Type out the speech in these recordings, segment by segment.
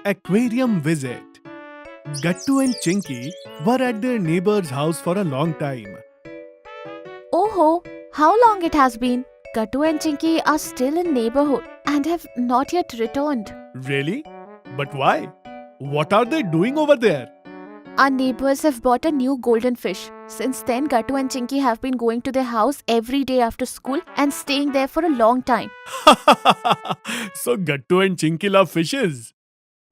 Aquarium visit. Gattu and Chinky were at their neighbor's house for a long time. Oh, how long it has been? Gattu and Chinky are still in neighborhood and have not yet returned. Really? But why? What are they doing over there? Our neighbors have bought a new golden fish. Since then, Gattu and Chinky have been going to their house every day after school and staying there for a long time. So Gattu and Chinky love fishes.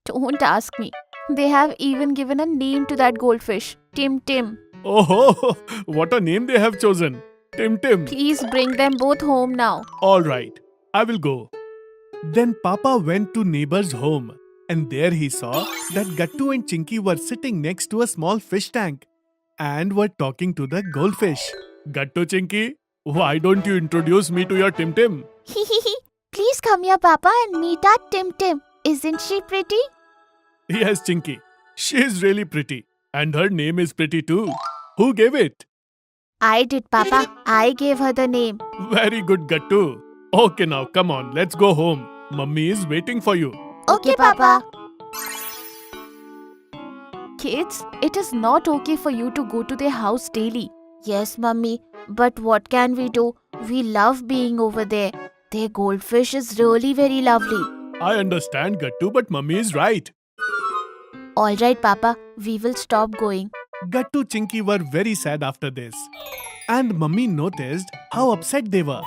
Don't ask me. They have even given a name to that goldfish, Tim Tim. Oh, what a name they have chosen. Tim Tim. Please bring them both home now. All right, I will go. Then Papa went to neighbor's home and there he saw that Gattu and Chinky were sitting next to a small fish tank and were talking to the goldfish. Gattu, Chinky, why don't you introduce me to your Tim Tim? Please come here, Papa, and meet our Tim Tim. Isn't she pretty? Yes, Chinky, she is really pretty and her name is pretty too. Who gave it? I did, Papa. I gave her the name. Very good, Gattu. Okay, now come on, let's go home. Mummy is waiting for you. Okay, Papa. Kids, it is not okay for you to go to their house daily. Yes, Mummy, but what can we do? We love being over there. Their goldfish is really very lovely. I understand, Gattu, but Mummy is right. Alright, Papa, we will stop going. Gattu Chinky were very sad after this. And Mummy noticed how upset they were.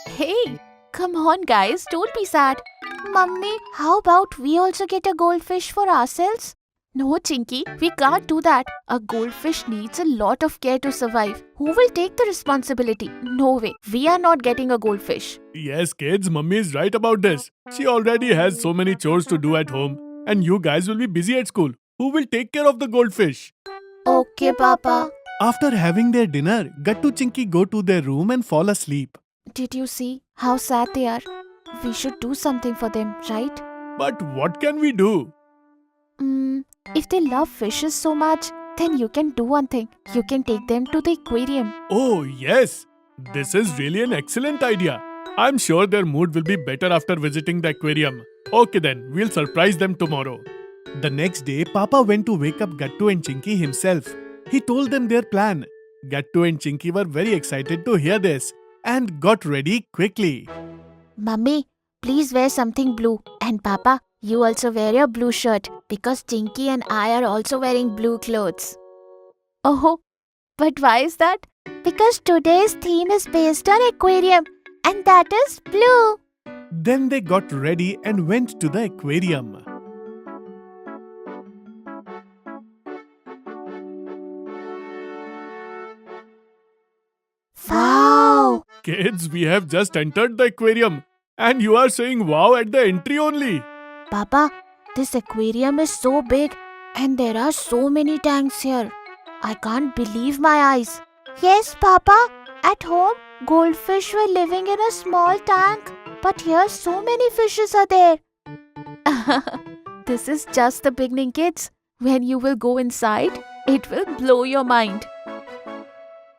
Hey, come on, guys, don't be sad. Mummy, how about we also get a goldfish for ourselves? No, Chinky, we can't do that. A goldfish needs a lot of care to survive. Who will take the responsibility? No way. We are not getting a goldfish. Yes, kids, Mummy is right about this. She already has so many chores to do at home. And you guys will be busy at school. Who will take care of the goldfish? Okay, Papa. After having their dinner, Gattu Chinky go to their room and fall asleep. Did you see how sad they are? We should do something for them, right? But what can we do? If they love fishes so much, then you can do one thing. You can take them to the aquarium. Oh, yes. This is really an excellent idea. I'm sure their mood will be better after visiting the aquarium. Okay then, we'll surprise them tomorrow. The next day, Papa went to wake up Gattu and Chinky himself. He told them their plan. Gattu and Chinky were very excited to hear this and got ready quickly. Mummy, please wear something blue. And Papa, you also wear your blue shirt because Chinky and I are also wearing blue clothes. Oh, but why is that? Because today's theme is based on aquarium and that is blue. Then they got ready and went to the aquarium. Wow! Kids, we have just entered the aquarium and you are saying wow at the entry only. Papa, this aquarium is so big and there are so many tanks here. I can't believe my eyes. Yes, Papa. At home, goldfish were living in a small tank. But here so many fishes are there. This is just the beginning, kids. When you will go inside, it will blow your mind.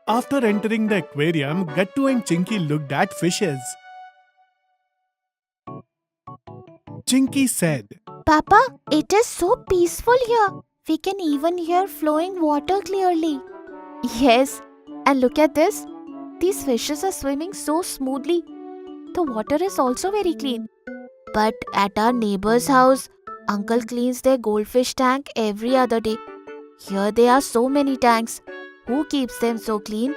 After entering the aquarium, Gattu and Chinky looked at fishes. Chinky said, Papa, it is so peaceful here. We can even hear flowing water clearly. Yes, and look at this. These fishes are swimming so smoothly. The water is also very clean. But at our neighbor's house, Uncle cleans their goldfish tank every other day. Here there are so many tanks. Who keeps them so clean?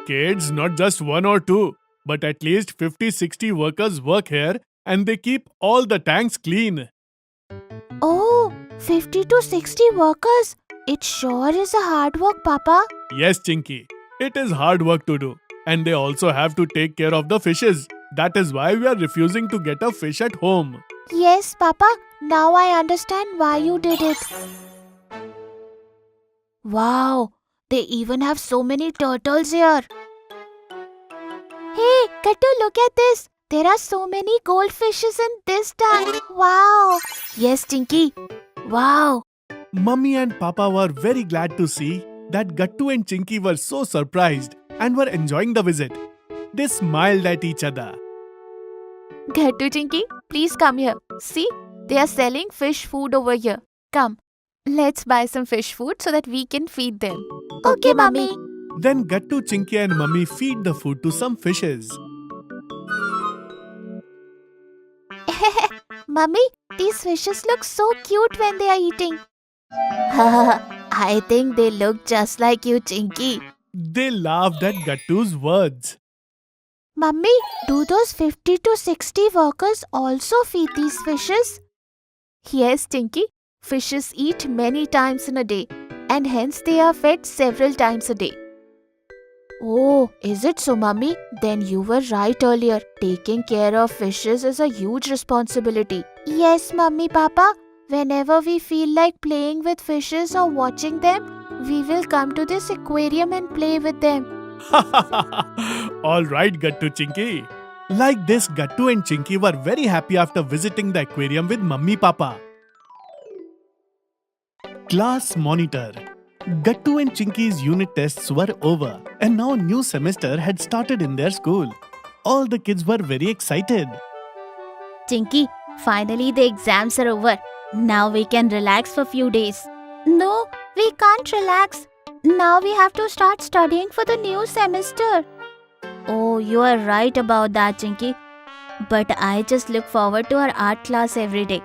Kids, not just one or two, but at least 50-60 workers work here and they keep all the tanks clean. Oh, 50 to 60 workers. It sure is a hard work, Papa. Yes, Chinky, it is hard work to do. And they also have to take care of the fishes. That is why we are refusing to get a fish at home. Yes, Papa. Now I understand why you did it. Wow, they even have so many turtles here. Hey, Gattu, look at this. There are so many goldfishes in this tank. Wow. Yes, Chinky. Wow. Mummy and Papa were very glad to see that Gattu and Chinky were so surprised and were enjoying the visit. They smiled at each other. Gattu, Chinky, please come here. See, They are selling fish food over here. Come, let's buy some fish food so that we can feed them. Okay, Mummy. Then Gattu, Chinky and Mummy feed the food to some fishes. Mummy, these fishes look so cute when they are eating. I think they look just like you, Chinky. They laughed at Gattu's words. Mummy, do those 50 to 60 workers also feed these fishes? Yes, Tinky. Fishes eat many times in a day, and hence they are fed several times a day. Oh, is it so, Mummy? Then you were right earlier. Taking care of fishes is a huge responsibility. Yes, Mummy, Papa. Whenever we feel like playing with fishes or watching them, we will come to this aquarium and play with them. All right, Gattu, Chinky. Like this, Gattu and Chinky were very happy after visiting the aquarium with Mummy Papa. Class monitor. Gattu and Chinky's unit tests were over, and now a new semester had started in their school. All the kids were very excited. Tinky, finally the exams are over. Now we can relax for few days. No, we can't relax. Now we have to start studying for the new semester. Oh, you are right about that, Chinky. But I just look forward to our art class every day.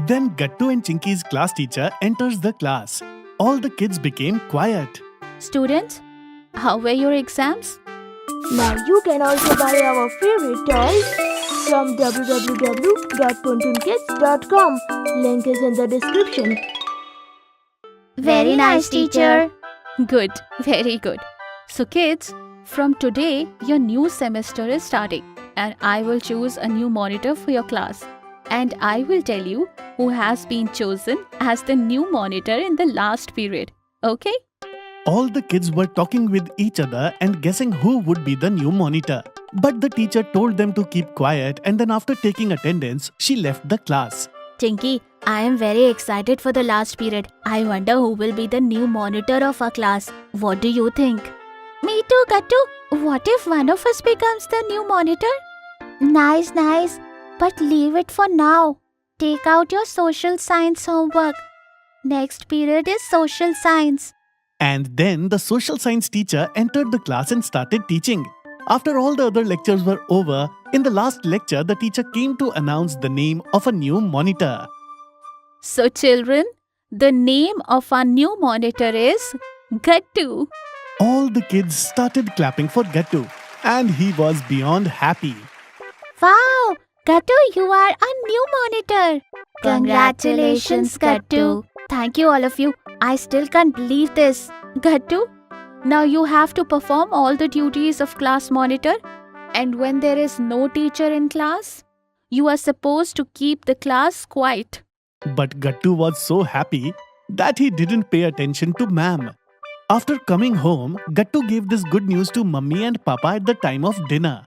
Then Gattu and Chinky's class teacher enters the class. All the kids became quiet. Students, how were your exams? Now you can also buy our favorite toys from www.tuntunkids.com. Link is in the description. Very nice, teacher. Good, very good. So kids, from today your new semester is starting and I will choose a new monitor for your class. And I will tell you who has been chosen as the new monitor in the last period. Okay? All the kids were talking with each other and guessing who would be the new monitor. But the teacher told them to keep quiet, and then after taking attendance, she left the class. Tinky, I am very excited for the last period. I wonder who will be the new monitor of our class. What do you think? Me too, Gattu. What if one of us becomes the new monitor? Nice, nice. But leave it for now. Take out your social science homework. Next period is social science. And then the social science teacher entered the class and started teaching. After all the other lectures were over, in the last lecture, the teacher came to announce the name of a new monitor. So children, the name of our new monitor is Gattu. All the kids started clapping for Gattu, and he was beyond happy. Wow! Gattu, you are a new monitor. Congratulations, Gattu. Thank you all of you. I still can't believe this. Gattu, now you have to perform all the duties of class monitor. And when there is no teacher in class, you are supposed to keep the class quiet. But Gattu was so happy that he didn't pay attention to ma'am. After coming home, Gattu gave this good news to Mummy and Papa at the time of dinner.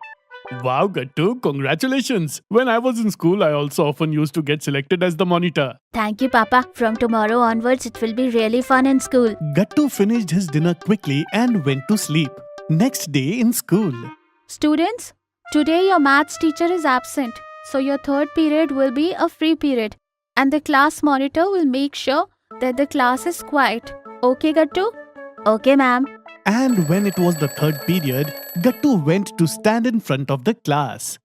Wow, Gattu, congratulations! When I was in school, I also often used to get selected as the monitor. Thank you, Papa. From tomorrow onwards, it will be really fun in school. Gattu finished his dinner quickly and went to sleep. Next day in school. Students, today your maths teacher is absent. So your third period will be a free period. And the class monitor will make sure that the class is quiet. Okay, Gattu? Okay, ma'am. And when it was the third period, Gattu went to stand in front of the class.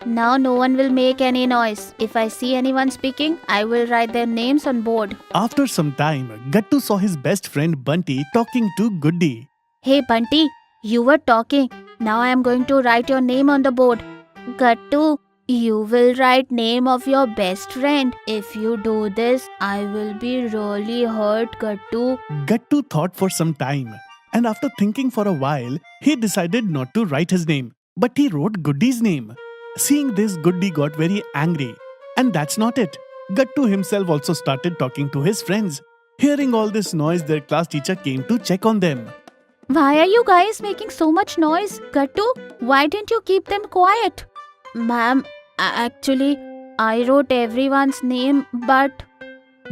Now no one will make any noise. If I see anyone speaking, I will write their names on board. After some time, Gattu saw his best friend Bunty talking to Goody. Hey Bunty, you were talking. Now I am going to write your name on the board. Gattu, you will write name of your best friend. If you do this, I will be really hurt, Gattu. Gattu thought for some time. And after thinking for a while, he decided not to write his name. But he wrote Goody's name. Seeing this, Goody got very angry. And that's not it. Gattu himself also started talking to his friends. Hearing all this noise, their class teacher came to check on them. Why are you guys making so much noise? Gattu, why didn't you keep them quiet? Ma'am, actually, I wrote everyone's name, but...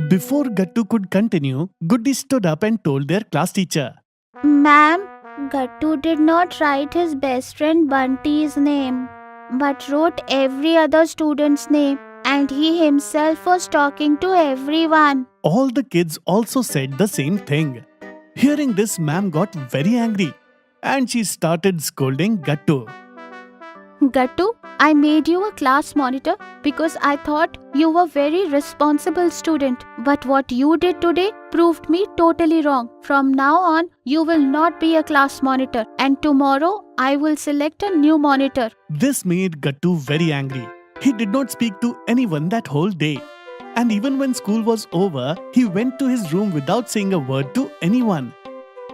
Before Gattu could continue, Goody stood up and told their class teacher. Ma'am, Gattu did not write his best friend Bunty's name, but wrote every other student's name and he himself was talking to everyone. All the kids also said the same thing. Hearing this, ma'am got very angry and she started scolding Gattu. Gattu, I made you a class monitor because I thought you were very responsible student. But what you did today proved me totally wrong. From now on, you will not be a class monitor, and tomorrow I will select a new monitor. This made Gattu very angry. He did not speak to anyone that whole day. And even when school was over, he went to his room without saying a word to anyone.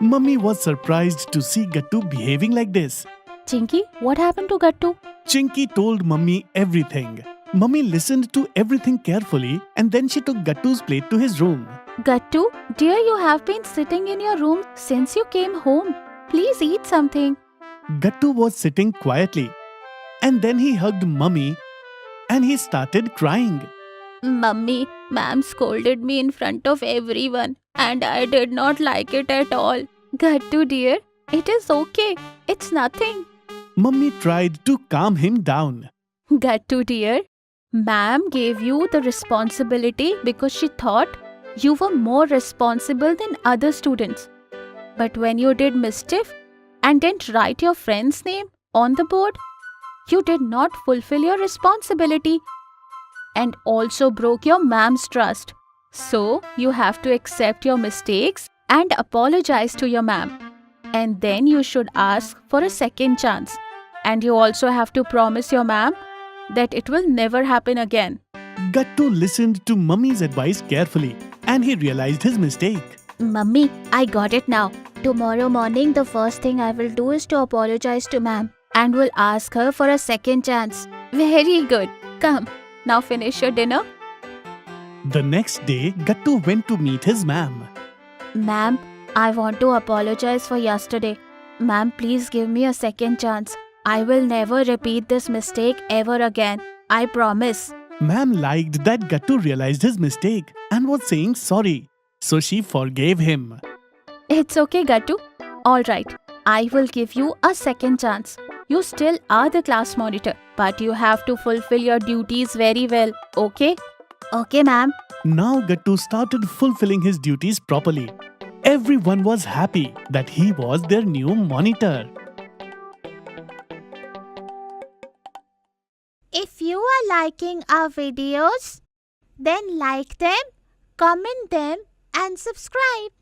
Mummy was surprised to see Gattu behaving like this. Chinky, what happened to Gattu? Chinky told Mummy everything. Mummy listened to everything carefully and then she took Gattu's plate to his room. Gattu, dear, you have been sitting in your room since you came home. Please eat something. Gattu was sitting quietly and then he hugged Mummy and he started crying. Mummy, ma'am scolded me in front of everyone and I did not like it at all. Gattu dear, it is okay. It's nothing. Mummy tried to calm him down. Gattu dear, ma'am gave you the responsibility because she thought you were more responsible than other students. But when you did mischief and didn't write your friend's name on the board, you did not fulfill your responsibility and also broke your ma'am's trust. So, you have to accept your mistakes and apologize to your ma'am. And then you should ask for a second chance. And you also have to promise your ma'am that it will never happen again. Gattu listened to Mummy's advice carefully and he realized his mistake. Mummy, I got it now. Tomorrow morning, the first thing I will do is to apologize to ma'am and will ask her for a second chance. Very good. Come, now finish your dinner. The next day, Gattu went to meet his ma'am. Ma'am, I want to apologize for yesterday. Ma'am, please give me a second chance. I will never repeat this mistake ever again. I promise. Ma'am liked that Gattu realized his mistake and was saying sorry. So she forgave him. It's okay, Gattu. Alright, I will give you a second chance. You still are the class monitor, but you have to fulfill your duties very well, okay? Okay, ma'am. Now Gattu started fulfilling his duties properly. Everyone was happy that he was their new monitor. If you are liking our videos, then like them, comment them and subscribe.